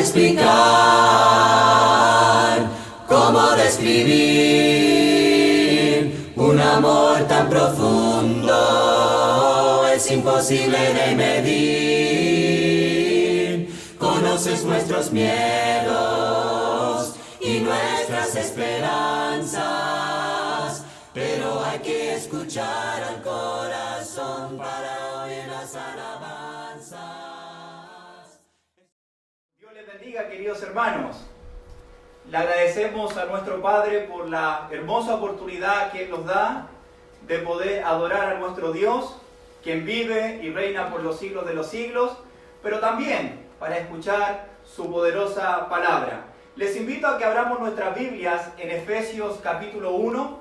explicar, cómo describir un amor tan profundo, es imposible de medir. Conoces nuestros miedos y nuestras esperanzas, pero hay que escuchar al corazón para oír las alabanzas. Dios les bendiga, queridos hermanos. Le agradecemos a nuestro Padre por la hermosa oportunidad que Él nos da de poder adorar a nuestro Dios, quien vive y reina por los siglos de los siglos, pero también para escuchar su poderosa palabra. Les invito a que abramos nuestras Biblias en Efesios capítulo 1,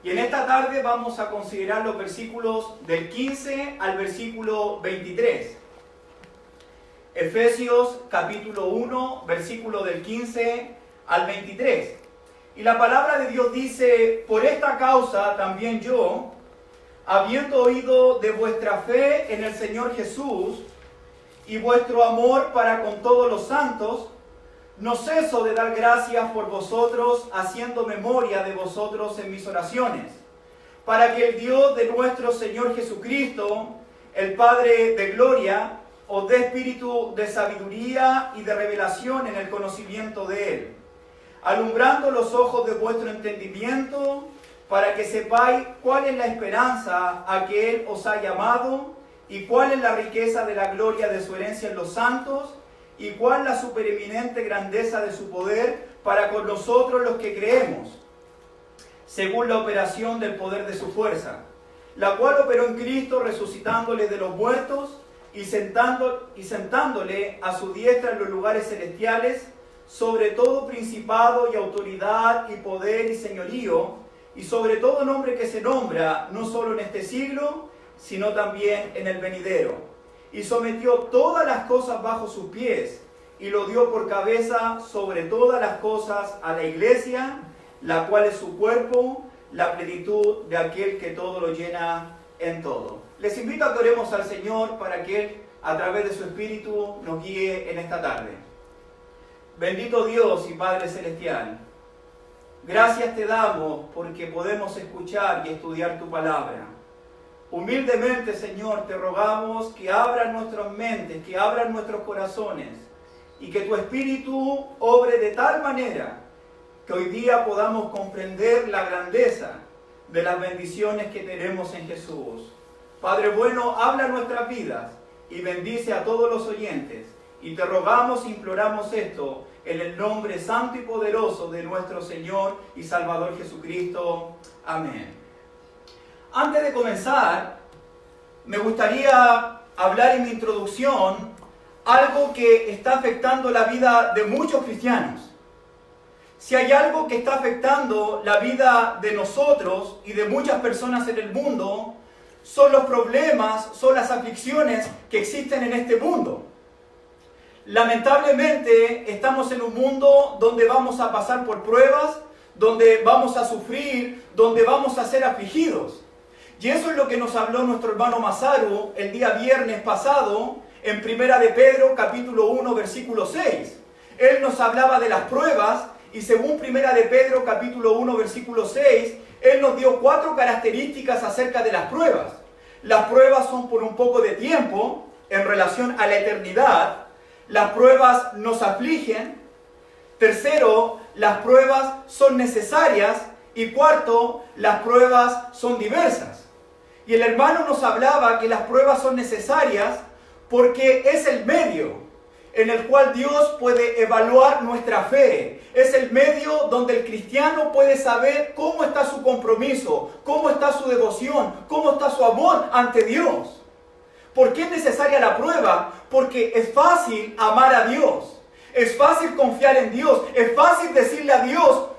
y en esta tarde vamos a considerar los versículos del 15 al versículo 23. Efesios capítulo 1, versículo del 15 al 23. Y la palabra de Dios dice: por esta causa también yo, habiendo oído de vuestra fe en el Señor Jesús y vuestro amor para con todos los santos, no ceso de dar gracias por vosotros, haciendo memoria de vosotros en mis oraciones, para que el Dios de nuestro Señor Jesucristo, el Padre de gloria, os dé espíritu de sabiduría y de revelación en el conocimiento de Él, alumbrando los ojos de vuestro entendimiento, para que sepáis cuál es la esperanza a que Él os ha llamado, y cuál es la riqueza de la gloria de su herencia en los santos, y cuál la supereminente grandeza de su poder para con nosotros los que creemos, según la operación del poder de su fuerza, la cual operó en Cristo, resucitándole de los muertos y sentándole a su diestra en los lugares celestiales, sobre todo principado y autoridad y poder y señorío, y sobre todo nombre que se nombra, no solo en este siglo, sino también en el venidero. Y sometió todas las cosas bajo sus pies, y lo dio por cabeza sobre todas las cosas a la iglesia, la cual es su cuerpo, la plenitud de aquel que todo lo llena en todo. Les invito a que oremos al Señor para que Él, a través de su Espíritu, nos guíe en esta tarde. Bendito Dios y Padre Celestial, gracias te damos porque podemos escuchar y estudiar tu palabra. Humildemente, Señor, te rogamos que abran nuestras mentes, que abran nuestros corazones, y que tu Espíritu obre de tal manera que hoy día podamos comprender la grandeza de las bendiciones que tenemos en Jesús. Padre bueno, habla nuestras vidas y bendice a todos los oyentes. Y te rogamos e imploramos esto en el nombre santo y poderoso de nuestro Señor y Salvador Jesucristo. Amén. Antes de comenzar, me gustaría hablar en mi introducción algo que está afectando la vida de muchos cristianos. Si hay algo que está afectando la vida de nosotros y de muchas personas en el mundo, son los problemas, son las aflicciones que existen en este mundo. Lamentablemente estamos en un mundo donde vamos a pasar por pruebas, donde vamos a sufrir, donde vamos a ser afligidos. Y eso es lo que nos habló nuestro hermano Masaru el día viernes pasado en Primera de Pedro capítulo 1 versículo 6. Él nos hablaba de las pruebas y según Primera de Pedro capítulo 1 versículo 6, él nos dio 4 características acerca de las pruebas. Las pruebas son por un poco de tiempo en relación a la eternidad. Las pruebas nos afligen. Tercero, las pruebas son necesarias. Y cuarto, las pruebas son diversas. Y el hermano nos hablaba que las pruebas son necesarias porque es el medio en el cual Dios puede evaluar nuestra fe. Es el medio donde el cristiano puede saber cómo está su compromiso, cómo está su devoción, cómo está su amor ante Dios. ¿Por qué es necesaria la prueba? Porque es fácil amar a Dios. Es fácil confiar en Dios. Es fácil decirle a Dios: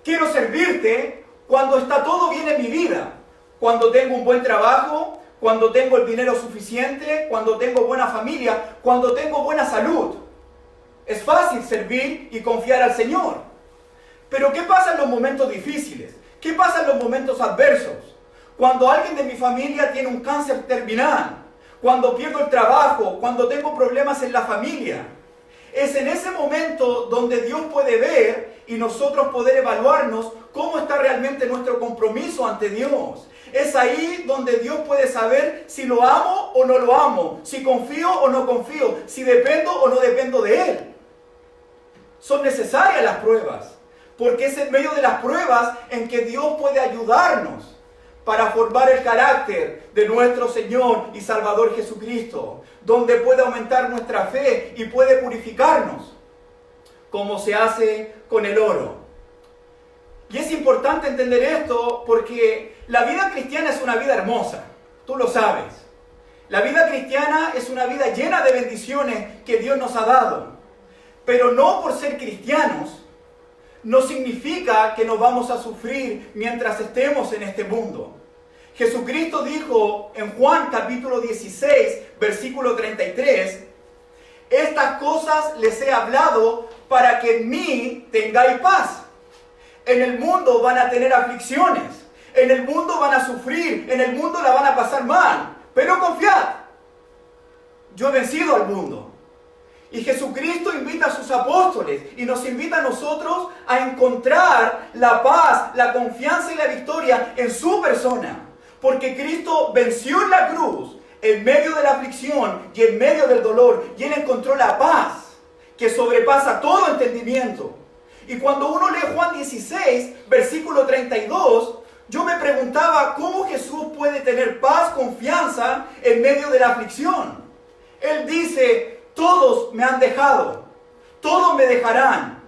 quiero servirte cuando está todo bien en mi vida. Cuando tengo un buen trabajo, cuando tengo el dinero suficiente, cuando tengo buena familia, cuando tengo buena salud. Es fácil servir y confiar al Señor. Pero ¿qué pasa en los momentos difíciles? ¿Qué pasa en los momentos adversos? Cuando alguien de mi familia tiene un cáncer terminal, cuando pierdo el trabajo, cuando tengo problemas en la familia. Es en ese momento donde Dios puede ver y nosotros poder evaluarnos cómo está realmente nuestro compromiso ante Dios. Es ahí donde Dios puede saber si lo amo o no lo amo, si confío o no confío, si dependo o no dependo de Él. Son necesarias las pruebas, porque es en medio de las pruebas en que Dios puede ayudarnos para formar el carácter de nuestro Señor y Salvador Jesucristo, donde puede aumentar nuestra fe y puede purificarnos, como se hace con el oro. Y es importante entender esto porque la vida cristiana es una vida hermosa, tú lo sabes. La vida cristiana es una vida llena de bendiciones que Dios nos ha dado. Pero no por ser cristianos, no significa que nos vamos a sufrir mientras estemos en este mundo. Jesucristo dijo en Juan capítulo 16, versículo 33, estas cosas les he hablado para que en mí tengáis paz. En el mundo van a tener aflicciones, en el mundo van a sufrir, en el mundo la van a pasar mal, pero confiad, yo he vencido al mundo. Y Jesucristo invita a sus apóstoles y nos invita a nosotros a encontrar la paz, la confianza y la victoria en su persona. Porque Cristo venció en la cruz, en medio de la aflicción y en medio del dolor. Y Él encontró la paz que sobrepasa todo entendimiento. Y cuando uno lee Juan 16, versículo 32, yo me preguntaba cómo Jesús puede tener paz, confianza en medio de la aflicción. Él dice, todos me han dejado, todos me dejarán,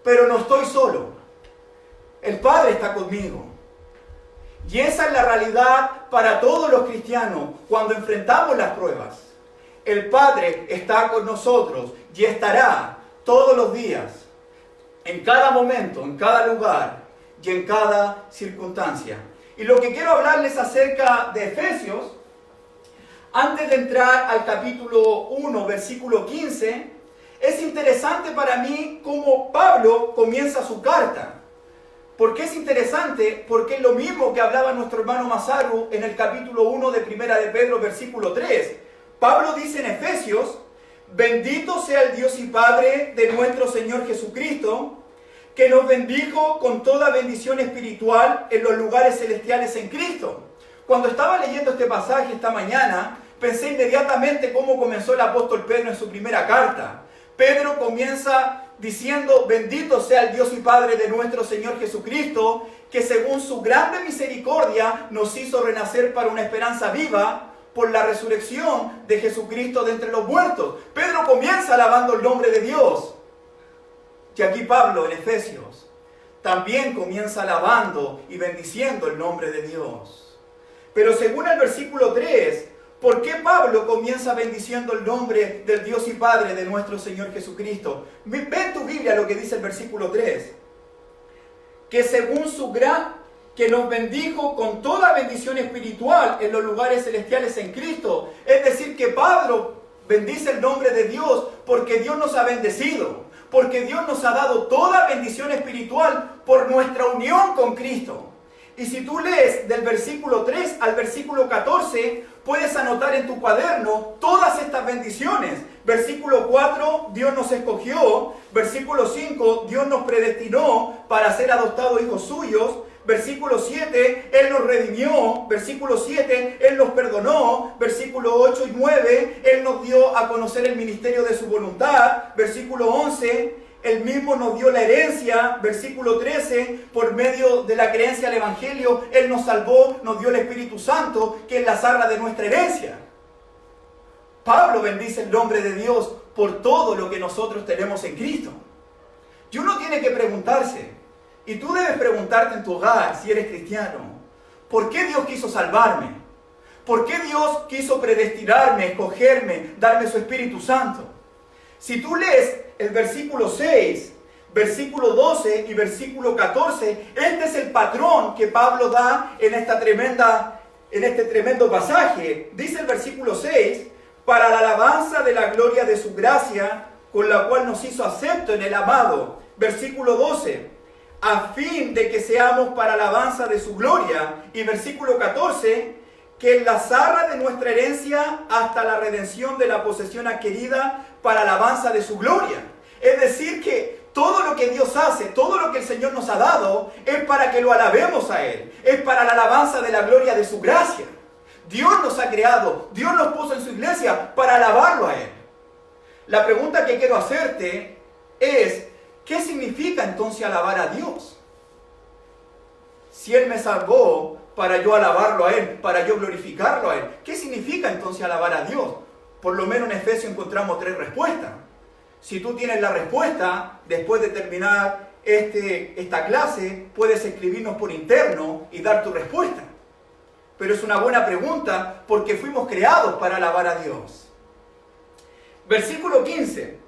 pero no estoy solo. El Padre está conmigo. Y esa es la realidad para todos los cristianos cuando enfrentamos las pruebas. El Padre está con nosotros y estará todos los días, en cada momento, en cada lugar y en cada circunstancia. Y lo que quiero hablarles acerca de Efesios, antes de entrar al capítulo 1, versículo 15, es interesante para mí cómo Pablo comienza su carta. ¿Por qué es interesante? Porque es lo mismo que hablaba nuestro hermano Masaru en el capítulo 1 de Primera de Pedro, versículo 3. Pablo dice en Efesios, bendito sea el Dios y Padre de nuestro Señor Jesucristo, que nos bendijo con toda bendición espiritual en los lugares celestiales en Cristo. Cuando estaba leyendo este pasaje esta mañana, pensé inmediatamente cómo comenzó el apóstol Pedro en su primera carta. Pedro comienza diciendo, bendito sea el Dios y Padre de nuestro Señor Jesucristo, que según su grande misericordia nos hizo renacer para una esperanza viva por la resurrección de Jesucristo de entre los muertos. Pedro comienza alabando el nombre de Dios. Y aquí Pablo en Efesios también comienza alabando y bendiciendo el nombre de Dios. Pero según el versículo 3, ¿por qué Pablo comienza bendiciendo el nombre del Dios y Padre de nuestro Señor Jesucristo? Ve en tu Biblia lo que dice el versículo 3. Que según su gran, que nos bendijo con toda bendición espiritual en los lugares celestiales en Cristo. Es decir, que Pablo bendice el nombre de Dios porque Dios nos ha bendecido. Porque Dios nos ha dado toda bendición espiritual por nuestra unión con Cristo. Y si tú lees del versículo 3 al versículo 14, puedes anotar en tu cuaderno todas estas bendiciones. Versículo 4, Dios nos escogió. Versículo 5, Dios nos predestinó para ser adoptados hijos suyos. Versículo 7, Él nos redimió. Versículo 7, Él nos perdonó. Versículo 8 y 9, Él nos dio a conocer el ministerio de su voluntad. Versículo 11, Él mismo nos dio la herencia. Versículo 13, por medio de la creencia al Evangelio, Él nos salvó, nos dio el Espíritu Santo, que es la arra de nuestra herencia. Pablo bendice el nombre de Dios por todo lo que nosotros tenemos en Cristo. Y uno tiene que preguntarse, y tú debes preguntarte en tu hogar, si eres cristiano, ¿por qué Dios quiso salvarme? ¿Por qué Dios quiso predestinarme, escogerme, darme su Espíritu Santo? Si tú lees el versículo 6, versículo 12 y versículo 14, este es el patrón que Pablo da en este tremendo pasaje. Dice el versículo 6, para la alabanza de la gloria de su gracia, con la cual nos hizo acepto en el amado. Versículo 12, a fin de que seamos para alabanza de su gloria. Y versículo 14, que en la arra de nuestra herencia hasta la redención de la posesión adquirida para alabanza de su gloria. Es decir, que todo lo que Dios hace, todo lo que el Señor nos ha dado, es para que lo alabemos a Él. Es para la alabanza de la gloria de su gracia. Dios nos ha creado, Dios nos puso en su iglesia para alabarlo a Él. La pregunta que quiero hacerte es, ¿qué significa entonces alabar a Dios? Si Él me salvó para yo alabarlo a Él, para yo glorificarlo a Él, ¿qué significa entonces alabar a Dios? Por lo menos en Efesios encontramos 3 respuestas. Si tú tienes la respuesta, después de terminar esta clase, puedes escribirnos por interno y dar tu respuesta. Pero es una buena pregunta porque fuimos creados para alabar a Dios. Versículo 15.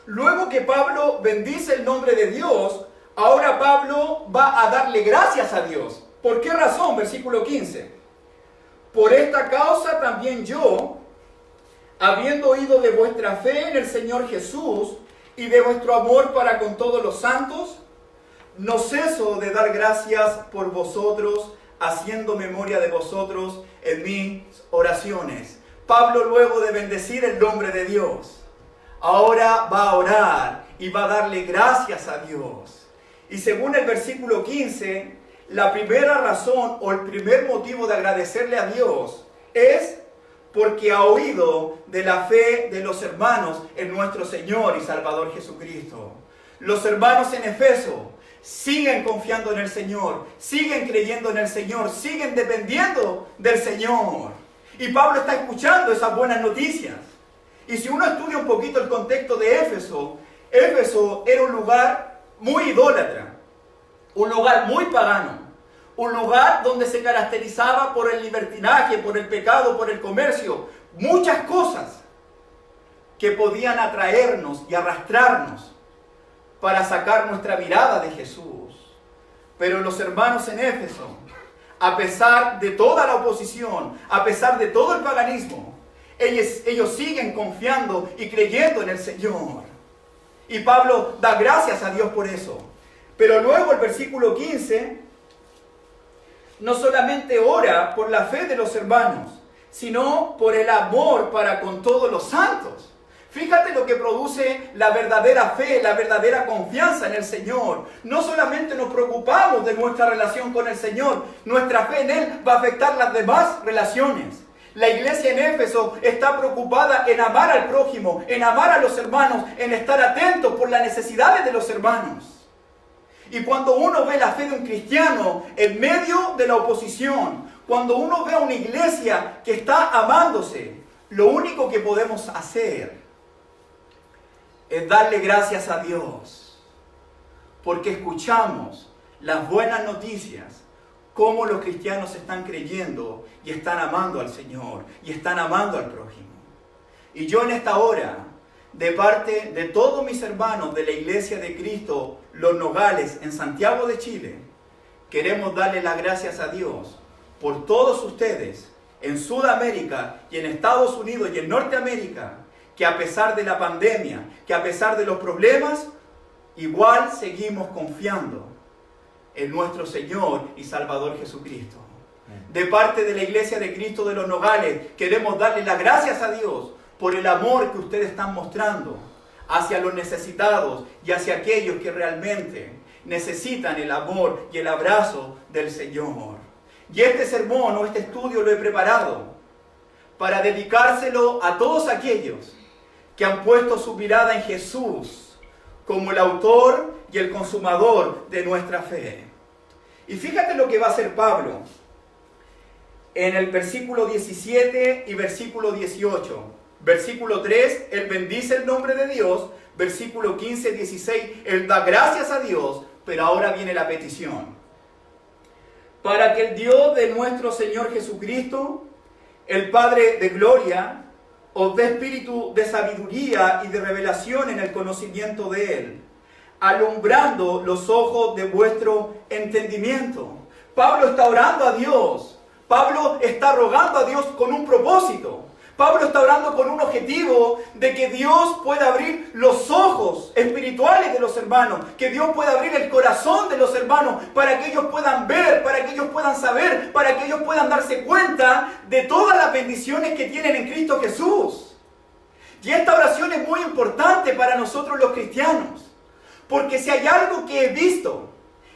Luego que Pablo bendice el nombre de Dios, ahora Pablo va a darle gracias a Dios. ¿Por qué razón? Versículo 15. Por esta causa también yo, habiendo oído de vuestra fe en el Señor Jesús y de vuestro amor para con todos los santos, no ceso de dar gracias por vosotros, haciendo memoria de vosotros en mis oraciones. Pablo, luego de bendecir el nombre de Dios, ahora va a orar y va a darle gracias a Dios. Y según el versículo 15, la primera razón o el primer motivo de agradecerle a Dios es porque ha oído de la fe de los hermanos en nuestro Señor y Salvador Jesucristo. Los hermanos en Efeso siguen confiando en el Señor, siguen creyendo en el Señor, siguen dependiendo del Señor. Y Pablo está escuchando esas buenas noticias. Y si uno estudia un poquito el contexto de Éfeso, Éfeso era un lugar muy idólatra, un lugar muy pagano. Un lugar donde se caracterizaba por el libertinaje, por el pecado, por el comercio. Muchas cosas que podían atraernos y arrastrarnos para sacar nuestra mirada de Jesús. Pero los hermanos en Éfeso, a pesar de toda la oposición, a pesar de todo el paganismo, ellos siguen confiando y creyendo en el Señor. Y Pablo da gracias a Dios por eso. Pero luego el versículo 15... no solamente ora por la fe de los hermanos, sino por el amor para con todos los santos. Fíjate lo que produce la verdadera fe, la verdadera confianza en el Señor. No solamente nos preocupamos de nuestra relación con el Señor, nuestra fe en Él va a afectar las demás relaciones. La iglesia en Éfeso está preocupada en amar al prójimo, en amar a los hermanos, en estar atentos por las necesidades de los hermanos. Y cuando uno ve la fe de un cristiano en medio de la oposición, cuando uno ve a una iglesia que está amándose, lo único que podemos hacer es darle gracias a Dios. Porque escuchamos las buenas noticias, cómo los cristianos están creyendo y están amando al Señor y están amando al prójimo. Y yo en esta hora, de parte de todos mis hermanos de la Iglesia de Cristo, Los Nogales, en Santiago de Chile, queremos darle las gracias a Dios por todos ustedes en Sudamérica y en Estados Unidos y en Norteamérica, que a pesar de la pandemia, que a pesar de los problemas, igual seguimos confiando en nuestro Señor y Salvador Jesucristo. De parte de la Iglesia de Cristo de Los Nogales, queremos darle las gracias a Dios por el amor que ustedes están mostrando hacia los necesitados y hacia aquellos que realmente necesitan el amor y el abrazo del Señor. Y este sermón o este estudio lo he preparado para dedicárselo a todos aquellos que han puesto su mirada en Jesús como el autor y el consumador de nuestra fe. Y fíjate lo que va a hacer Pablo en el versículo 17 y versículo 18. Versículo 3, él bendice el nombre de Dios. Versículo 15, 16, él da gracias a Dios. Pero ahora viene la petición. Para que el Dios de nuestro Señor Jesucristo, el Padre de gloria, os dé espíritu de sabiduría y de revelación en el conocimiento de Él, alumbrando los ojos de vuestro entendimiento. Pablo está orando a Dios. Pablo está rogando a Dios con un propósito. Pablo está orando con un objetivo de que Dios pueda abrir los ojos espirituales de los hermanos, que Dios pueda abrir el corazón de los hermanos para que ellos puedan ver, para que ellos puedan saber, para que ellos puedan darse cuenta de todas las bendiciones que tienen en Cristo Jesús. Y esta oración es muy importante para nosotros los cristianos, porque si hay algo que he visto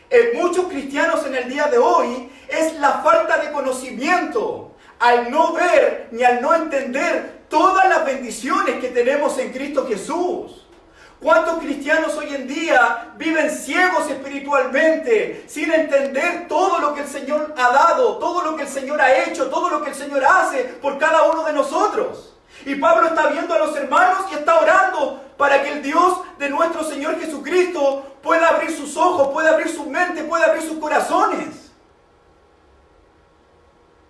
en muchos cristianos en el día de hoy, es la falta de conocimiento, al no ver ni al no entender todas las bendiciones que tenemos en Cristo Jesús. ¿Cuántos cristianos hoy en día viven ciegos espiritualmente, sin entender todo lo que el Señor ha dado, todo lo que el Señor ha hecho, todo lo que el Señor hace por cada uno de nosotros? Y Pablo está viendo a los hermanos y está orando para que el Dios de nuestro Señor Jesucristo pueda abrir sus ojos, pueda abrir su mente, pueda abrir sus corazones.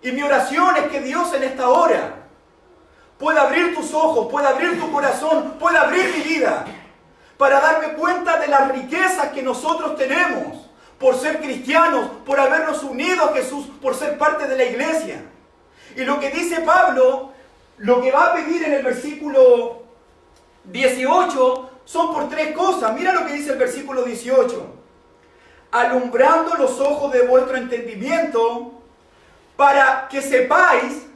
Y mi oración es que Dios en esta hora pueda abrir tus ojos, pueda abrir tu corazón, pueda abrir mi vida, para darme cuenta de las riquezas que nosotros tenemos por ser cristianos, por habernos unido a Jesús, por ser parte de la iglesia. Y lo que dice Pablo, lo que va a pedir en el versículo 18, son por tres cosas. Mira lo que dice el versículo 18. Alumbrando los ojos de vuestro entendimiento, para que sepáis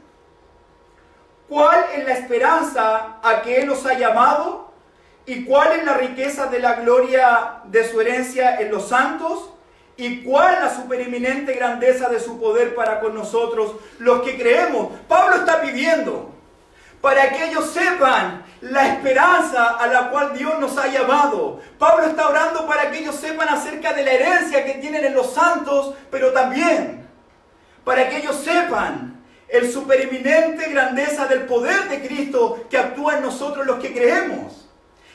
cuál es la esperanza a que Él os ha llamado, y cuál es la riqueza de la gloria de su herencia en los santos, y cuál la supereminente grandeza de su poder para con nosotros los que creemos. Pablo está pidiendo para que ellos sepan la esperanza a la cual Dios nos ha llamado. Pablo está orando para que ellos sepan acerca de la herencia que tienen en los santos, pero también para que ellos sepan el supereminente grandeza del poder de Cristo que actúa en nosotros los que creemos.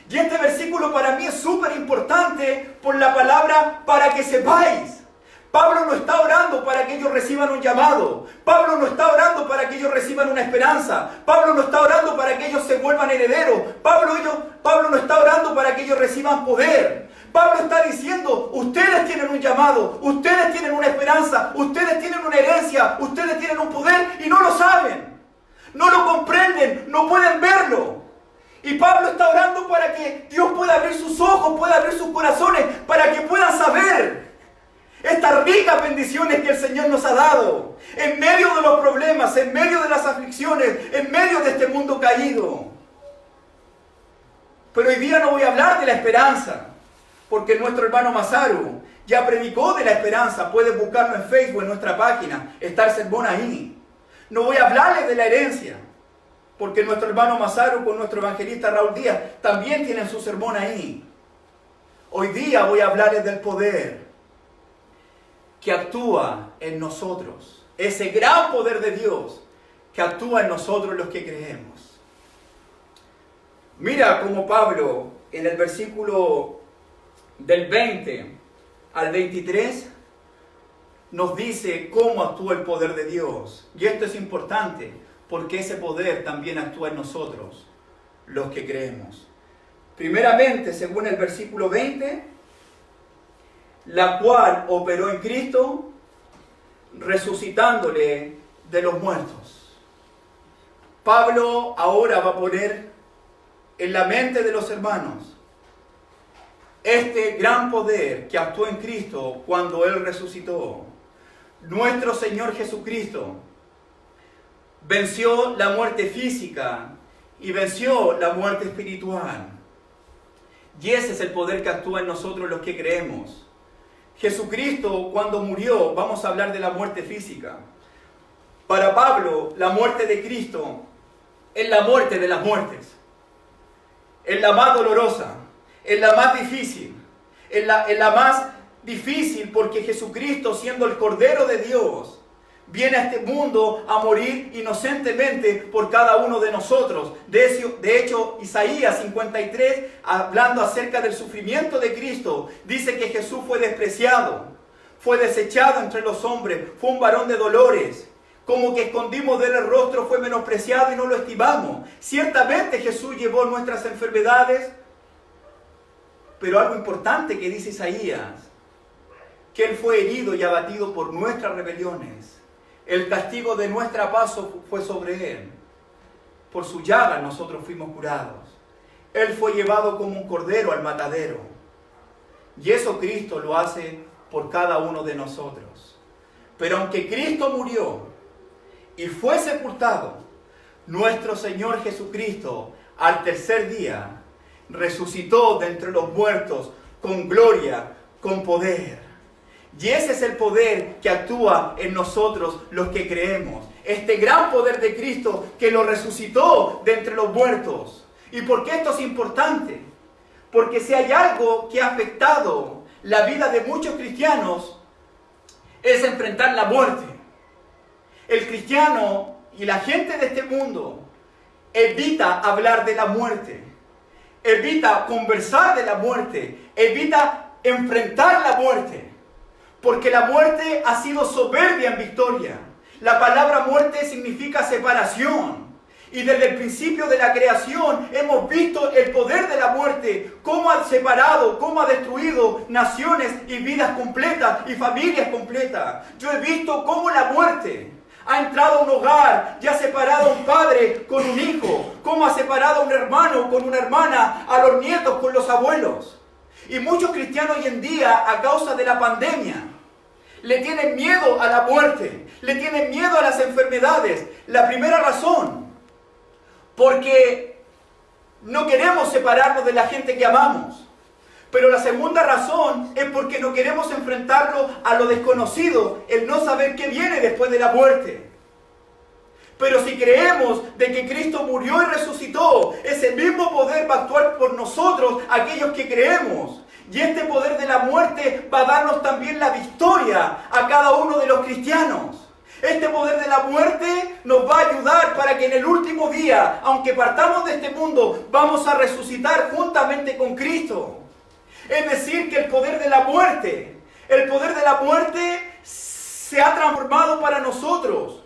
Y este versículo para mí es súper importante por la palabra para que sepáis. Pablo no está orando para que ellos reciban un llamado. Pablo no está orando para que ellos reciban una esperanza. Pablo no está orando para que ellos se vuelvan herederos. Pablo no está orando para que ellos reciban poder. Pablo está diciendo, ustedes tienen un llamado, ustedes tienen una esperanza, ustedes tienen una herencia, ustedes tienen un poder y no lo saben. No lo comprenden, no pueden verlo. Y Pablo está orando para que Dios pueda abrir sus ojos, pueda abrir sus corazones, para que puedan saber estas ricas bendiciones que el Señor nos ha dado, en medio de los problemas, en medio de las aflicciones, en medio de este mundo caído. Pero hoy día no voy a hablar de la esperanza, porque nuestro hermano Masaru ya predicó de la esperanza. Puedes buscarlo en Facebook, en nuestra página, está el sermón ahí. No voy a hablarles de la herencia, porque nuestro hermano Masaru con nuestro evangelista Raúl Díaz también tienen su sermón ahí. Hoy día voy a hablarles del poder que actúa en nosotros. Ese gran poder de Dios que actúa en nosotros los que creemos. Mira cómo Pablo en el versículo del 20 al 23 nos dice cómo actúa el poder de Dios. Y esto es importante, porque ese poder también actúa en nosotros, los que creemos. Primeramente, según el versículo 20, la cual operó en Cristo, resucitándole de los muertos. Pablo ahora va a poner en la mente de los hermanos este gran poder que actuó en Cristo cuando Él resucitó. Nuestro Señor Jesucristo venció la muerte física y venció la muerte espiritual. Y ese es el poder que actúa en nosotros los que creemos. Jesucristo, cuando murió, vamos a hablar de la muerte física. Para Pablo, la muerte de Cristo es la muerte de las muertes. Es la más dolorosa, es la más difícil, es la más difícil porque Jesucristo, siendo el Cordero de Dios, viene a este mundo a morir inocentemente por cada uno de nosotros. De hecho, Isaías 53, hablando acerca del sufrimiento de Cristo, dice que Jesús fue despreciado, fue desechado entre los hombres, fue un varón de dolores. Como que escondimos de él el rostro, fue menospreciado y no lo estimamos. Ciertamente Jesús llevó nuestras enfermedades, pero algo importante que dice Isaías, que Él fue herido y abatido por nuestras rebeliones. El castigo de nuestra paz fue sobre Él. Por su llaga nosotros fuimos curados. Él fue llevado como un cordero al matadero. Y eso Cristo lo hace por cada uno de nosotros. Pero aunque Cristo murió y fue sepultado, nuestro Señor Jesucristo al tercer día resucitó de entre los muertos con gloria, con poder. Y ese es el poder que actúa en nosotros los que creemos. Este gran poder de Cristo que lo resucitó de entre los muertos. ¿Y por qué esto es importante? Porque si hay algo que ha afectado la vida de muchos cristianos, es enfrentar la muerte. El cristiano y la gente de este mundo evita hablar de la muerte, evita conversar de la muerte, evita enfrentar la muerte, porque la muerte ha sido soberbia en victoria. La palabra muerte significa separación. Y desde el principio de la creación hemos visto el poder de la muerte, cómo ha separado, cómo ha destruido naciones y vidas completas y familias completas. Yo he visto cómo la muerte ha entrado a un hogar y ha separado a un padre con un hijo, cómo ha separado a un hermano con una hermana, a los nietos con los abuelos. Y muchos cristianos hoy en día, a causa de la pandemia, le tienen miedo a la muerte, le tienen miedo a las enfermedades. La primera razón, porque no queremos separarnos de la gente que amamos. Pero la segunda razón es porque no queremos enfrentarlo a lo desconocido, el no saber qué viene después de la muerte. Pero si creemos de que Cristo murió y resucitó, ese mismo poder va a actuar por nosotros, aquellos que creemos. Y este poder de la muerte va a darnos también la victoria a cada uno de los cristianos. Este poder de la muerte nos va a ayudar para que en el último día, aunque partamos de este mundo, vamos a resucitar juntamente con Cristo. Es decir, que el poder de la muerte se ha transformado para nosotros.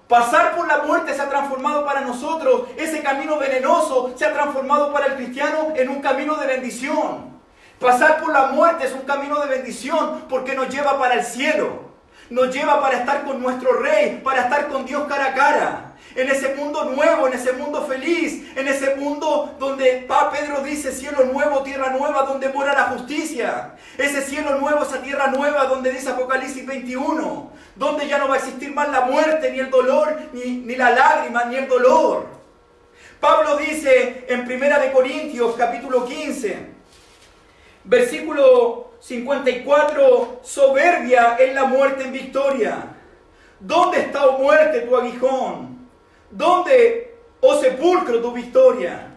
Pasar por la muerte se ha transformado para nosotros. Ese camino venenoso se ha transformado para el cristiano en un camino de bendición. Pasar por la muerte es un camino de bendición porque nos lleva para el cielo. Nos lleva para estar con nuestro Rey, para estar con Dios cara a cara. En ese mundo nuevo, en ese mundo feliz, en ese mundo donde Pedro dice cielo nuevo, tierra nueva, donde mora la justicia. Ese cielo nuevo, esa tierra nueva, donde dice Apocalipsis 21, donde ya no va a existir más la muerte, ni el dolor, ni la lágrima, ni el dolor. Pablo dice en 1 Corintios capítulo 15, versículo 54, soberbia es la muerte en victoria. ¿Dónde está, oh muerte, tu aguijón? ¿Dónde, oh sepulcro, tu victoria?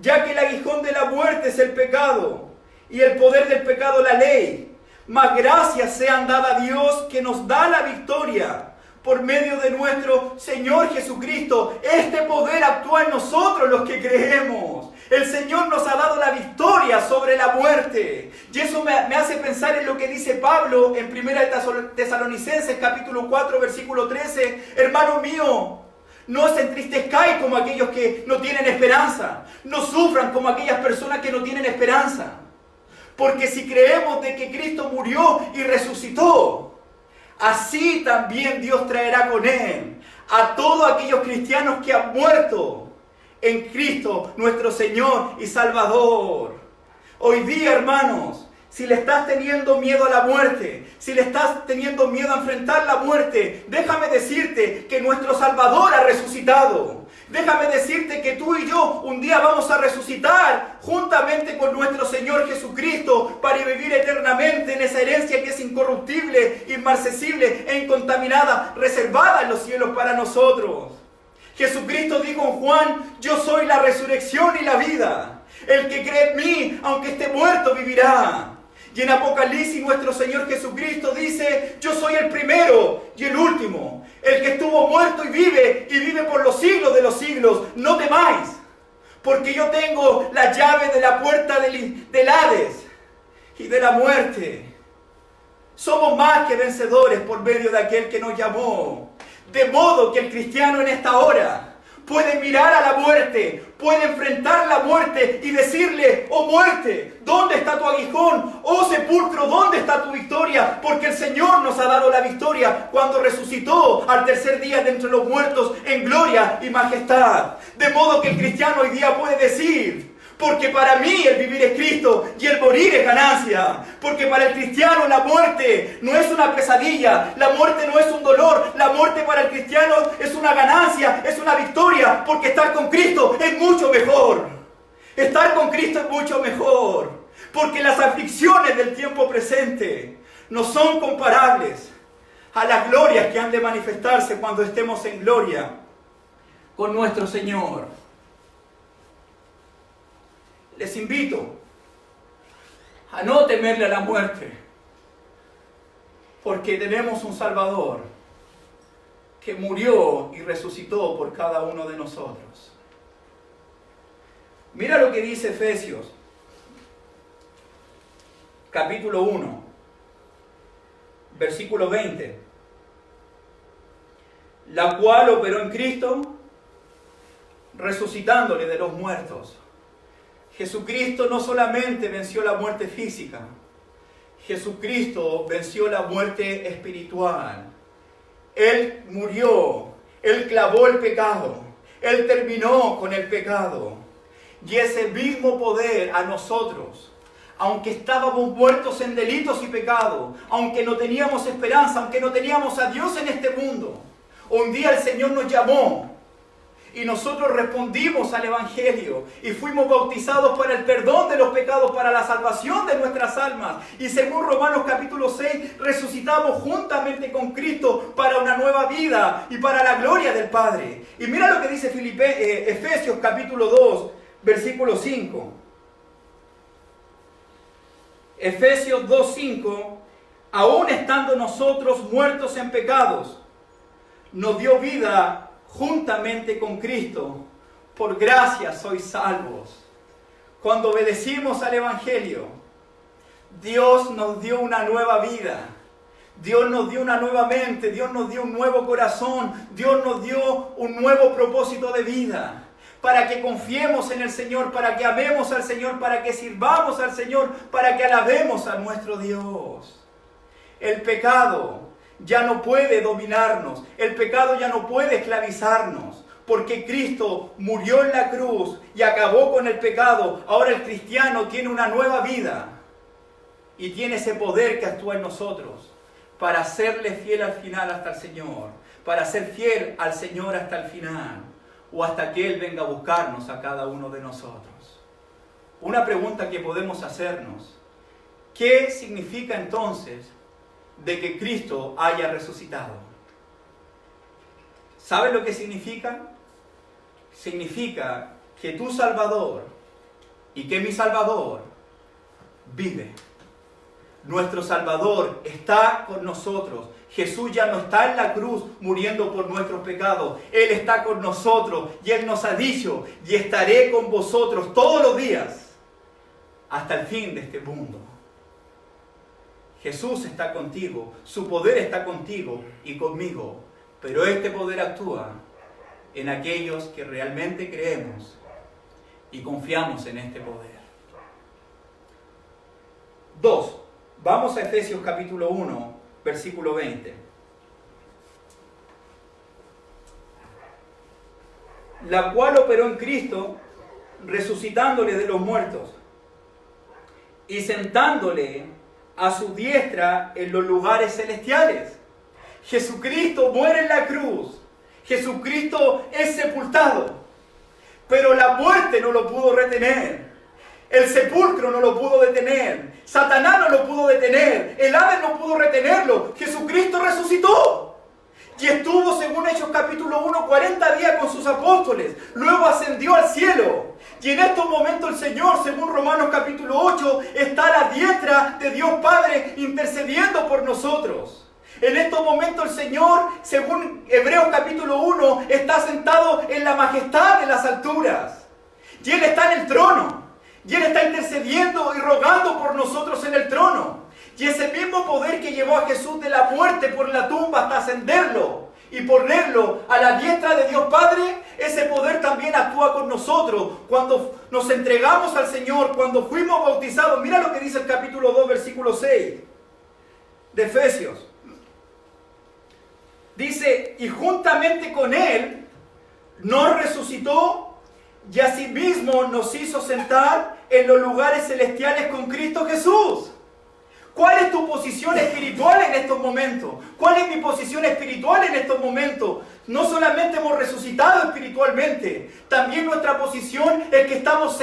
Ya que el aguijón de la muerte es el pecado, y el poder del pecado la ley. Mas gracias sean dadas a Dios que nos da la victoria por medio de nuestro Señor Jesucristo. Este poder actúa en nosotros los que creemos. El Señor nos ha dado la victoria sobre la muerte. Y eso me hace pensar en lo que dice Pablo en 1 Tesalonicenses capítulo 4 versículo 13. Hermano mío, no os entristezcáis como aquellos que no tienen esperanza. No sufran como aquellas personas que no tienen esperanza. Porque si creemos de que Cristo murió y resucitó, así también Dios traerá con Él a todos aquellos cristianos que han muerto en Cristo, nuestro Señor y Salvador. Hoy día, hermanos, si le estás teniendo miedo a la muerte, si le estás teniendo miedo a enfrentar la muerte, déjame decirte que nuestro Salvador ha resucitado. Déjame decirte que tú y yo un día vamos a resucitar juntamente con nuestro Señor Jesucristo para vivir eternamente en esa herencia que es incorruptible, inmarcesible e incontaminada, reservada en los cielos para nosotros. Jesucristo dijo en Juan, yo soy la resurrección y la vida. El que cree en mí, aunque esté muerto, vivirá. Y en Apocalipsis nuestro Señor Jesucristo dice, yo soy el primero y el último, el que estuvo muerto y vive por los siglos de los siglos. No temáis, porque yo tengo la llave de la puerta del Hades y de la muerte. Somos más que vencedores por medio de aquel que nos llamó. De modo que el cristiano en esta hora puede mirar a la muerte, puede enfrentar la muerte y decirle, oh muerte, ¿dónde está tu aguijón? Oh sepulcro, ¿dónde está tu victoria? Porque el Señor nos ha dado la victoria cuando resucitó al tercer día de entre los muertos en gloria y majestad. De modo que el cristiano hoy día puede decir, porque para mí el vivir es Cristo y el morir morir es ganancia, porque para el cristiano la muerte no es una pesadilla, la muerte no es un dolor, la muerte para el cristiano es una ganancia, es una victoria, porque estar con Cristo es mucho mejor. Estar con Cristo es mucho mejor, porque las aflicciones del tiempo presente no son comparables a las glorias que han de manifestarse cuando estemos en gloria con nuestro Señor. Les invito a no temerle a la muerte, porque tenemos un Salvador que murió y resucitó por cada uno de nosotros. Mira lo que dice Efesios, capítulo 1, versículo 20. La cual operó en Cristo, resucitándole de los muertos. Jesucristo no solamente venció la muerte física, Jesucristo venció la muerte espiritual. Él murió, Él clavó el pecado, Él terminó con el pecado. Y ese mismo poder a nosotros, aunque estábamos muertos en delitos y pecados, aunque no teníamos esperanza, aunque no teníamos a Dios en este mundo, un día el Señor nos llamó y nosotros respondimos al Evangelio y fuimos bautizados para el perdón de los pecados, para la salvación de nuestras almas. Y según Romanos capítulo 6, resucitamos juntamente con Cristo para una nueva vida y para la gloria del Padre. Y mira lo que dice Efesios capítulo 2, versículo 5. Efesios 2:5, aún estando nosotros muertos en pecados, nos dio vida juntamente con Cristo. Por gracia sois salvos. Cuando obedecimos al Evangelio, Dios nos dio una nueva vida. Dios nos dio una nueva mente. Dios nos dio un nuevo corazón. Dios nos dio un nuevo propósito de vida. Para que confiemos en el Señor, para que amemos al Señor, para que sirvamos al Señor, para que alabemos a nuestro Dios. El pecado ya no puede dominarnos, el pecado ya no puede esclavizarnos, porque Cristo murió en la cruz y acabó con el pecado. Ahora el cristiano tiene una nueva vida y tiene ese poder que actúa en nosotros para serle fiel al final hasta el Señor, para ser fiel al Señor hasta el final, o hasta que Él venga a buscarnos a cada uno de nosotros. Una pregunta que podemos hacernos: ¿qué significa entonces de que Cristo haya resucitado? ¿Sabes lo que significa? Significa que tu Salvador y que mi Salvador vive. Nuestro Salvador está con nosotros. Jesús ya no está en la cruz muriendo por nuestros pecados. Él está con nosotros y Él nos ha dicho: y estaré con vosotros todos los días hasta el fin de este mundo. Jesús está contigo, su poder está contigo y conmigo, pero este poder actúa en aquellos que realmente creemos y confiamos en este poder. 2. Vamos a Efesios capítulo 1, versículo 20. La cual operó en Cristo, resucitándole de los muertos y sentándole a su diestra en los lugares celestiales. Jesucristo muere en la cruz. Jesucristo es sepultado. Pero la muerte no lo pudo retener. El sepulcro no lo pudo detener. Satanás no lo pudo detener. El Hades no pudo retenerlo. Jesucristo resucitó. Y estuvo, según Hechos capítulo 1, 40 días con sus apóstoles. Luego ascendió al cielo. Y en estos momentos el Señor, según Romanos capítulo 8, está a la diestra de Dios Padre intercediendo por nosotros. En estos momentos el Señor, según Hebreos capítulo 1, está sentado en la majestad de las alturas. Y Él está en el trono. Y Él está intercediendo y rogando por nosotros en el trono. Y ese mismo poder que llevó a Jesús de la muerte por la tumba hasta ascenderlo y ponerlo a la diestra de Dios Padre, ese poder también actúa con nosotros cuando nos entregamos al Señor, cuando fuimos bautizados. Mira lo que dice el capítulo 2, versículo 6 de Efesios. Dice: y juntamente con Él nos resucitó y asimismo nos hizo sentar en los lugares celestiales con Cristo Jesús. ¿Cuál es tu posición espiritual en estos momentos? ¿Cuál es mi posición espiritual en estos momentos? No solamente hemos resucitado espiritualmente, también nuestra posición es que estamos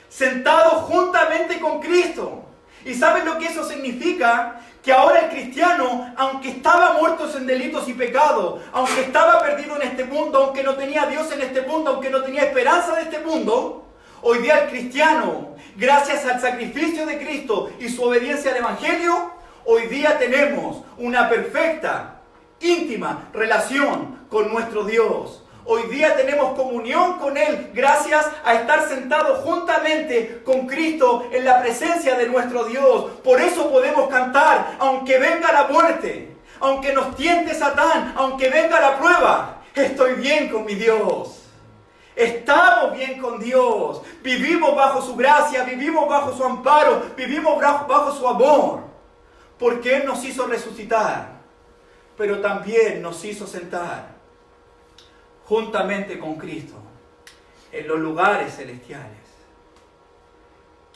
sentados juntamente con Cristo. ¿Y saben lo que eso significa? Que ahora el cristiano, aunque estaba muerto en delitos y pecados, aunque estaba perdido en este mundo, aunque no tenía a Dios en este mundo, aunque no tenía esperanza de este mundo, hoy día el cristiano, gracias al sacrificio de Cristo y su obediencia al Evangelio, hoy día tenemos una perfecta, íntima relación con nuestro Dios. Hoy día tenemos comunión con Él gracias a estar sentados juntamente con Cristo en la presencia de nuestro Dios. Por eso podemos cantar, aunque venga la muerte, aunque nos tiente Satán, aunque venga la prueba, estoy bien con mi Dios. Estamos bien con Dios. Vivimos bajo su gracia, vivimos bajo su amparo, vivimos bajo su amor. Porque Él nos hizo resucitar, pero también nos hizo sentar juntamente con Cristo en los lugares celestiales.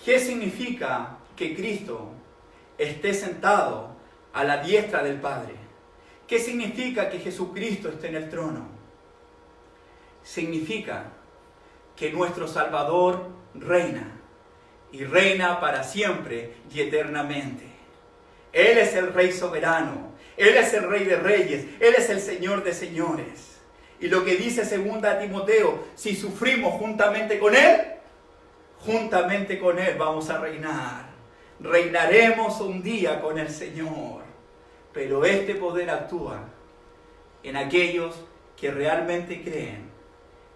¿Qué significa que Cristo esté sentado a la diestra del Padre? ¿Qué significa que Jesucristo esté en el trono? Significa que nuestro Salvador reina, y reina para siempre y eternamente. Él es el Rey soberano, Él es el Rey de reyes, Él es el Señor de señores. Y lo que dice 2 Timoteo, si sufrimos juntamente con Él vamos a reinar. Reinaremos un día con el Señor. Pero este poder actúa en aquellos que realmente creen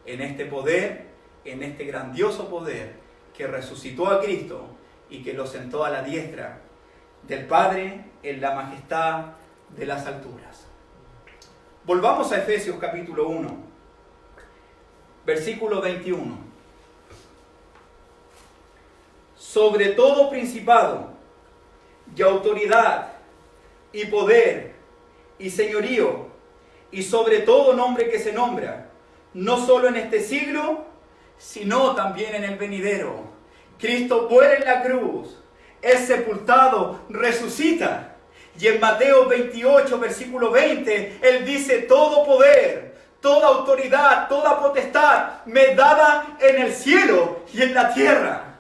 en este poder, en este grandioso poder que resucitó a Cristo y que lo sentó a la diestra del Padre en la majestad de las alturas. Volvamos a Efesios capítulo 1, versículo 21. Sobre todo principado y autoridad y poder y señorío y sobre todo nombre que se nombra, no solo en este siglo, sino también en el venidero. Cristo muere en la cruz, es sepultado, resucita. Y en Mateo 28, versículo 20, Él dice, todo poder, toda autoridad, toda potestad me es dada en el cielo y en la tierra.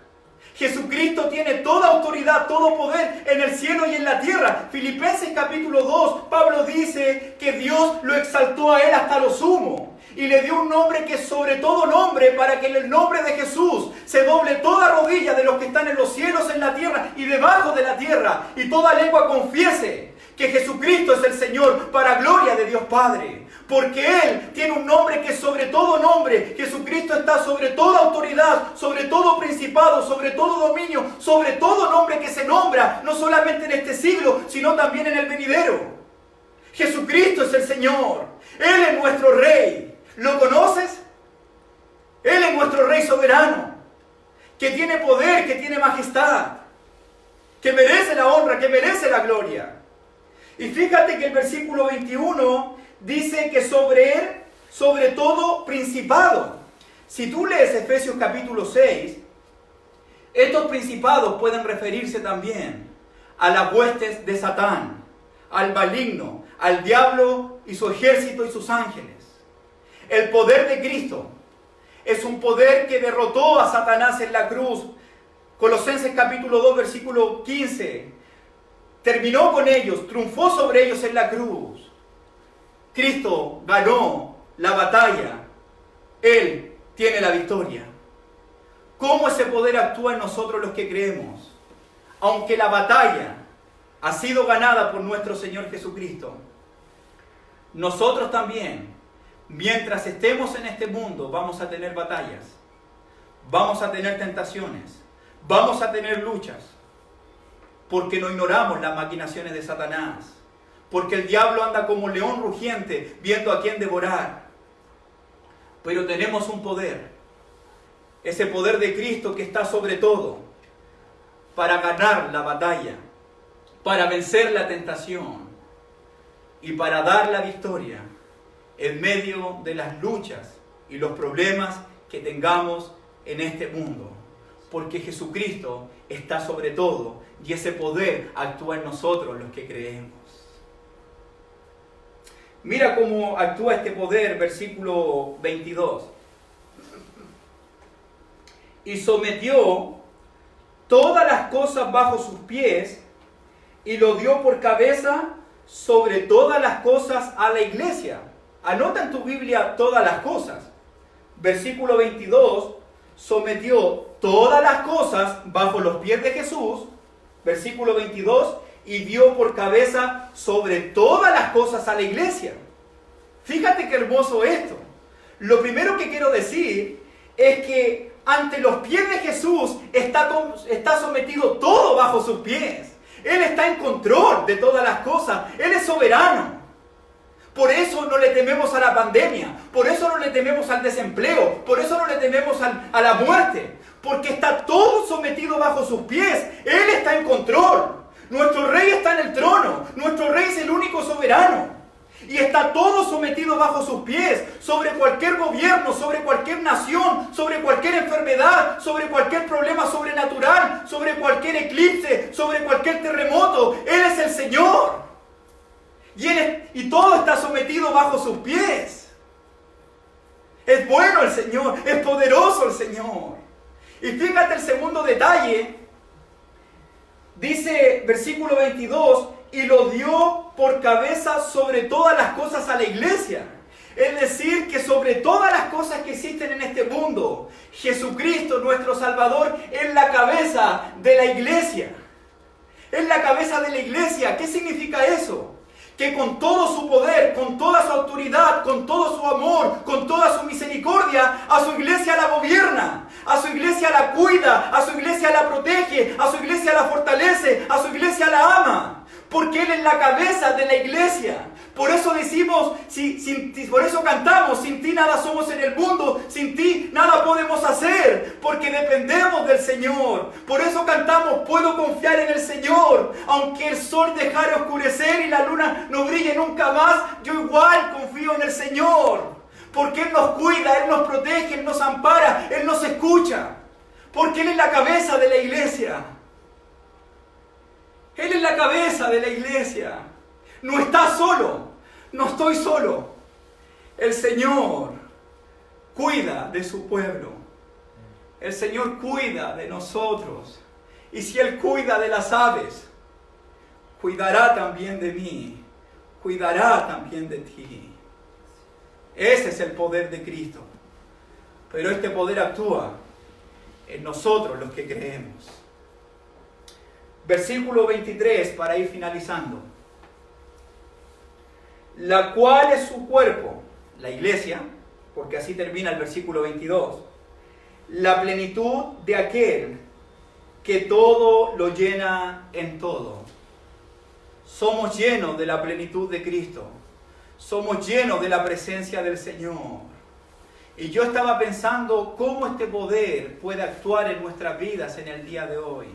Jesucristo tiene toda autoridad, todo poder en el cielo y en la tierra. Filipenses capítulo 2, Pablo dice que Dios lo exaltó a Él hasta lo sumo. Y le dio un nombre que es sobre todo nombre, para que en el nombre de Jesús se doble toda rodilla de los que están en los cielos, en la tierra y debajo de la tierra. Y toda lengua confiese que Jesucristo es el Señor, para gloria de Dios Padre. Porque Él tiene un nombre que es sobre todo nombre. Jesucristo está sobre toda autoridad, sobre todo principado, sobre todo dominio, sobre todo nombre que se nombra, no solamente en este siglo, sino también en el venidero. Jesucristo es el Señor. Él es nuestro Rey. ¿Lo conoces? Él es nuestro Rey soberano, que tiene poder, que tiene majestad, que merece la honra, que merece la gloria. Y fíjate que el versículo 21 dice que sobre Él, sobre todo principado. Si tú lees Efesios capítulo 6, estos principados pueden referirse también a las huestes de Satán, al maligno, al diablo y su ejército y sus ángeles. El poder de Cristo es un poder que derrotó a Satanás en la cruz. Colosenses capítulo 2, versículo 15. Terminó con ellos, triunfó sobre ellos en la cruz. Cristo ganó la batalla. Él tiene la victoria. ¿Cómo ese poder actúa en nosotros los que creemos? Aunque la batalla ha sido ganada por nuestro Señor Jesucristo, nosotros también, mientras estemos en este mundo, vamos a tener batallas, vamos a tener tentaciones, vamos a tener luchas, porque no ignoramos las maquinaciones de Satanás, porque el diablo anda como león rugiente viendo a quién devorar. Pero tenemos un poder, ese poder de Cristo que está sobre todo, para ganar la batalla, para vencer la tentación y para dar la victoria en medio de las luchas y los problemas que tengamos en este mundo. Porque Jesucristo está sobre todo y ese poder actúa en nosotros los que creemos. Mira cómo actúa este poder, versículo 22. Y sometió todas las cosas bajo sus pies y lo dio por cabeza sobre todas las cosas a la iglesia. Anota en tu Biblia todas las cosas. Versículo 22, sometió todas las cosas bajo los pies de Jesús. Versículo 22, y dio por cabeza sobre todas las cosas a la iglesia. Fíjate qué hermoso esto. Lo primero que quiero decir es que ante los pies de Jesús está sometido todo bajo sus pies. Él está en control de todas las cosas. Él es soberano. Por eso no le tememos a la pandemia. Por eso no le tememos al desempleo. Por eso no le tememos a la muerte. Porque está todo sometido bajo sus pies. Él está en control. Nuestro rey está en el trono. Nuestro rey es el único soberano. Y está todo sometido bajo sus pies, sobre cualquier gobierno, sobre cualquier nación, sobre cualquier enfermedad, sobre cualquier problema sobrenatural, sobre cualquier eclipse, sobre cualquier terremoto. Él es el Señor. Y todo está sometido bajo sus pies. Es bueno el Señor, es poderoso el Señor. Y fíjate el segundo detalle. Dice versículo 22, y lo dio por cabeza sobre todas las cosas a la iglesia. Es decir, que sobre todas las cosas que existen en este mundo, Jesucristo, nuestro Salvador, es la cabeza de la iglesia. Es la cabeza de la iglesia. ¿Qué significa eso? Que con todo su poder, con toda su autoridad, con todo su amor, con toda su misericordia, a su iglesia la gobierna, a su iglesia la cuida, a su iglesia la protege, a su iglesia la fortalece, a su iglesia la ama. Porque Él es la cabeza de la iglesia. Por eso decimos, por eso cantamos, sin ti nada somos en el mundo, sin ti nada podemos hacer, porque dependemos del Señor. Por eso cantamos, puedo confiar en el Señor, aunque el sol dejare oscurecer y la luna no brille nunca más, yo igual confío en el Señor. Porque Él nos cuida, Él nos protege, Él nos ampara, Él nos escucha. Porque Él es la cabeza de la iglesia. Él es la cabeza de la iglesia. No está solo. No estoy solo. El Señor cuida de su pueblo. El Señor cuida de nosotros. Y si Él cuida de las aves, cuidará también de mí. Cuidará también de ti. Ese es el poder de Cristo. Pero este poder actúa en nosotros los que creemos. Versículo 23, para ir finalizando. La cual es su cuerpo, la iglesia, porque así termina el versículo 22. La plenitud de aquel que todo lo llena en todo. Somos llenos de la plenitud de Cristo. Somos llenos de la presencia del Señor. Y yo estaba pensando cómo este poder puede actuar en nuestras vidas en el día de hoy.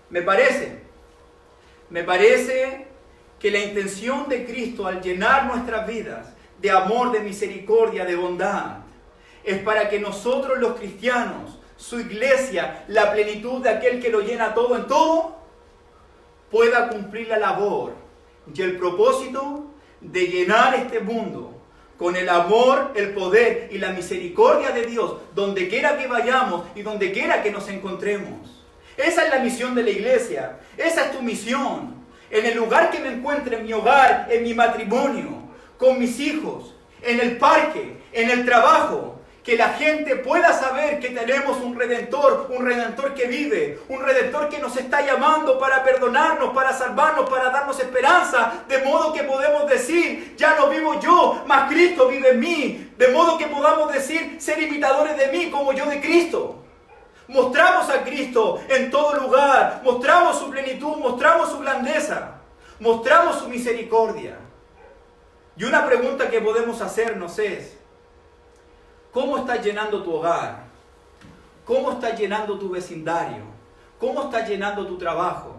Me parece que la intención de Cristo al llenar nuestras vidas de amor, de misericordia, de bondad, es para que nosotros los cristianos, su iglesia, la plenitud de aquel que lo llena todo en todo, pueda cumplir la labor y el propósito de llenar este mundo con el amor, el poder y la misericordia de Dios, donde quiera que vayamos y donde quiera que nos encontremos. Esa es la misión de la iglesia. Esa es tu misión. En el lugar que me encuentre, en mi hogar, en mi matrimonio, con mis hijos, en el parque, en el trabajo, que la gente pueda saber que tenemos un redentor que vive, un redentor que nos está llamando para perdonarnos, para salvarnos, para darnos esperanza, de modo que podemos decir, ya no vivo yo, mas Cristo vive en mí, de modo que podamos decir, ser imitadores de mí como yo de Cristo. Mostramos a Cristo en todo lugar, mostramos su plenitud, mostramos su grandeza, mostramos su misericordia. Y una pregunta que podemos hacernos es, ¿cómo estás llenando tu hogar? ¿Cómo estás llenando tu vecindario? ¿Cómo estás llenando tu trabajo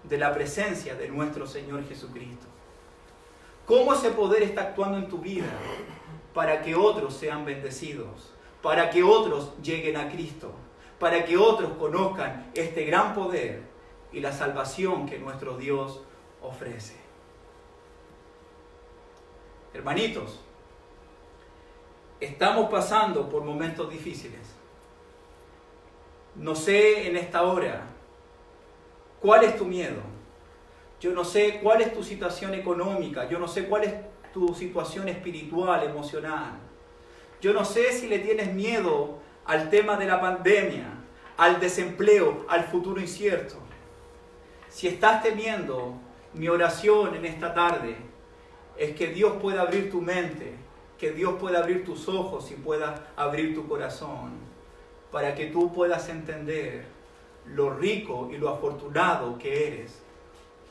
de la presencia de nuestro Señor Jesucristo? ¿Cómo ese poder está actuando en tu vida para que otros sean bendecidos, para que otros lleguen a Cristo, para que otros conozcan este gran poder y la salvación que nuestro Dios ofrece. Hermanitos, estamos pasando por momentos difíciles. No sé en esta hora cuál es tu miedo. Yo no sé cuál es tu situación económica. Yo no sé cuál es tu situación espiritual, emocional. Yo no sé si le tienes miedo al tema de la pandemia, al desempleo, al futuro incierto. Si estás temiendo, mi oración en esta tarde es que Dios pueda abrir tu mente, que Dios pueda abrir tus ojos y pueda abrir tu corazón, para que tú puedas entender lo rico y lo afortunado que eres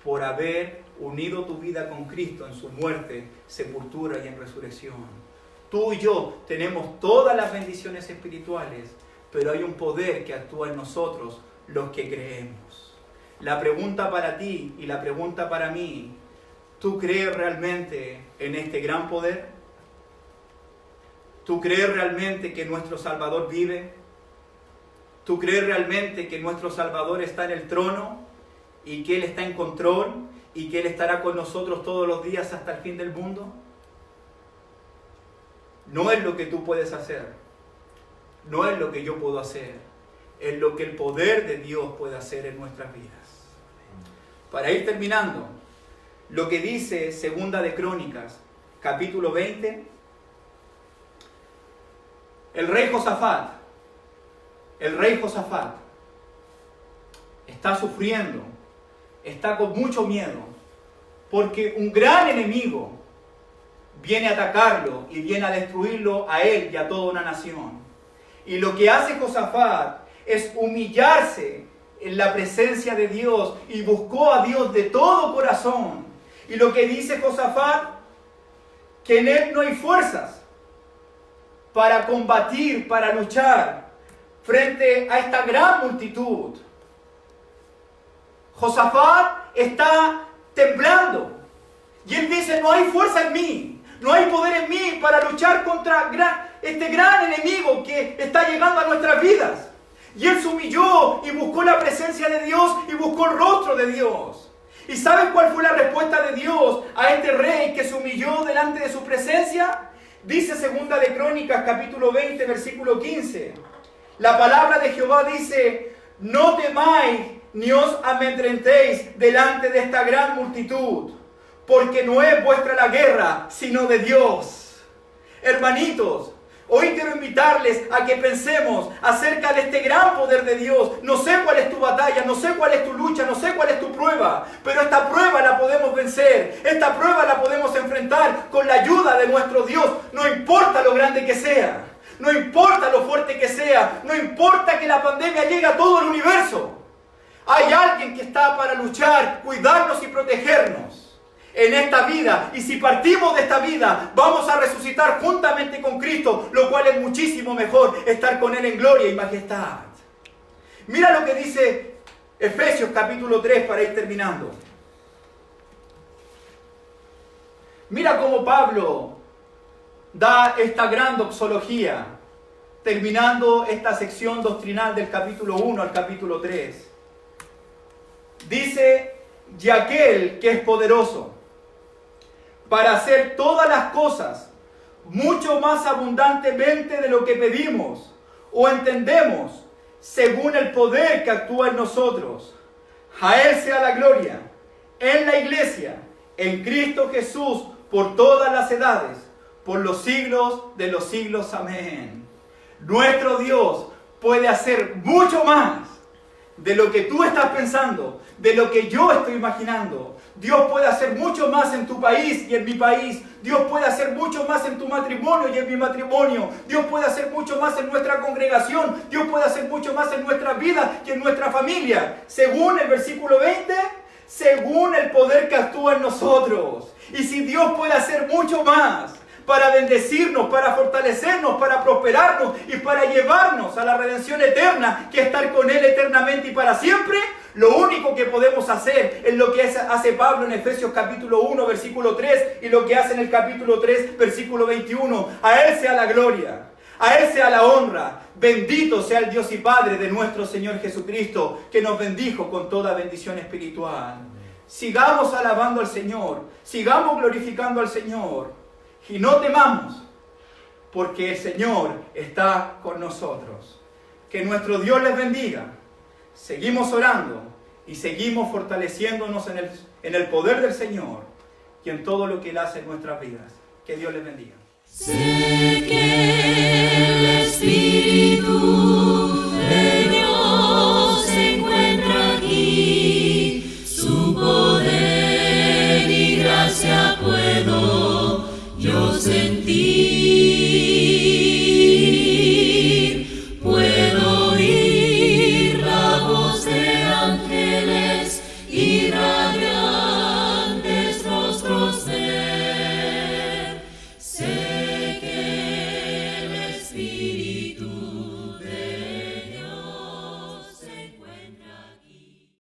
por haber unido tu vida con Cristo en su muerte, sepultura y en resurrección. Tú y yo tenemos todas las bendiciones espirituales, pero hay un poder que actúa en nosotros, los que creemos. La pregunta para ti y la pregunta para mí: ¿tú crees realmente en este gran poder? ¿Tú crees realmente que nuestro Salvador vive? ¿Tú crees realmente que nuestro Salvador está en el trono y que Él está en control y que Él estará con nosotros todos los días hasta el fin del mundo? No es lo que tú puedes hacer, no es lo que yo puedo hacer, es lo que el poder de Dios puede hacer en nuestras vidas. Para ir terminando, lo que dice Segunda de Crónicas, capítulo 20, el rey Josafat está sufriendo, está con mucho miedo, porque un gran enemigo viene a atacarlo y viene a destruirlo a él y a toda una nación. Y lo que hace Josafat es humillarse en la presencia de Dios y buscó a Dios de todo corazón. Y lo que dice Josafat, que en él no hay fuerzas para combatir, para luchar frente a esta gran multitud. Josafat está temblando y él dice: no hay fuerza en mí, no hay poder en mí para luchar contra este gran enemigo que está llegando a nuestras vidas. Y él se humilló y buscó la presencia de Dios y buscó el rostro de Dios. ¿Y sabes cuál fue la respuesta de Dios a este rey que se humilló delante de su presencia? Dice Segunda de Crónicas, capítulo 20, versículo 15. La palabra de Jehová dice: no temáis ni os amedrentéis delante de esta gran multitud, porque no es vuestra la guerra, sino de Dios. Hermanitos, hoy quiero invitarles a que pensemos acerca de este gran poder de Dios. No sé cuál es tu batalla, no sé cuál es tu lucha, no sé cuál es tu prueba, pero esta prueba la podemos vencer, esta prueba la podemos enfrentar con la ayuda de nuestro Dios. No importa lo grande que sea, no importa lo fuerte que sea, no importa que la pandemia llegue a todo el universo. Hay alguien que está para luchar, cuidarnos y protegernos en esta vida. Y si partimos de esta vida, vamos a resucitar juntamente con Cristo, lo cual es muchísimo mejor, estar con Él en gloria y majestad. Mira lo que dice Efesios capítulo 3 para ir terminando. Mira cómo Pablo da esta gran doxología, terminando esta sección doctrinal del capítulo 1 al capítulo 3. Dice: y aquel que es poderoso para hacer todas las cosas mucho más abundantemente de lo que pedimos o entendemos, según el poder que actúa en nosotros. A Él sea la gloria en la iglesia, en Cristo Jesús, por todas las edades, por los siglos de los siglos. Amén. Nuestro Dios puede hacer mucho más de lo que tú estás pensando, de lo que yo estoy imaginando. Dios puede hacer mucho más en tu país y en mi país. Dios puede hacer mucho más en tu matrimonio y en mi matrimonio. Dios puede hacer mucho más en nuestra congregación. Dios puede hacer mucho más en nuestra vida y en nuestra familia. Según el versículo 20, según el poder que actúa en nosotros. Y si Dios puede hacer mucho más para bendecirnos, para fortalecernos, para prosperarnos y para llevarnos a la redención eterna, que es estar con Él eternamente y para siempre. Lo único que podemos hacer es lo que hace Pablo en Efesios capítulo 1, versículo 3, y lo que hace en el capítulo 3, versículo 21. A Él sea la gloria, a Él sea la honra. Bendito sea el Dios y Padre de nuestro Señor Jesucristo, que nos bendijo con toda bendición espiritual. Sigamos alabando al Señor, sigamos glorificando al Señor y no temamos, porque el Señor está con nosotros. Que nuestro Dios les bendiga. Seguimos orando y seguimos fortaleciéndonos en el poder del Señor y en todo lo que Él hace en nuestras vidas. Que Dios les bendiga. Sé que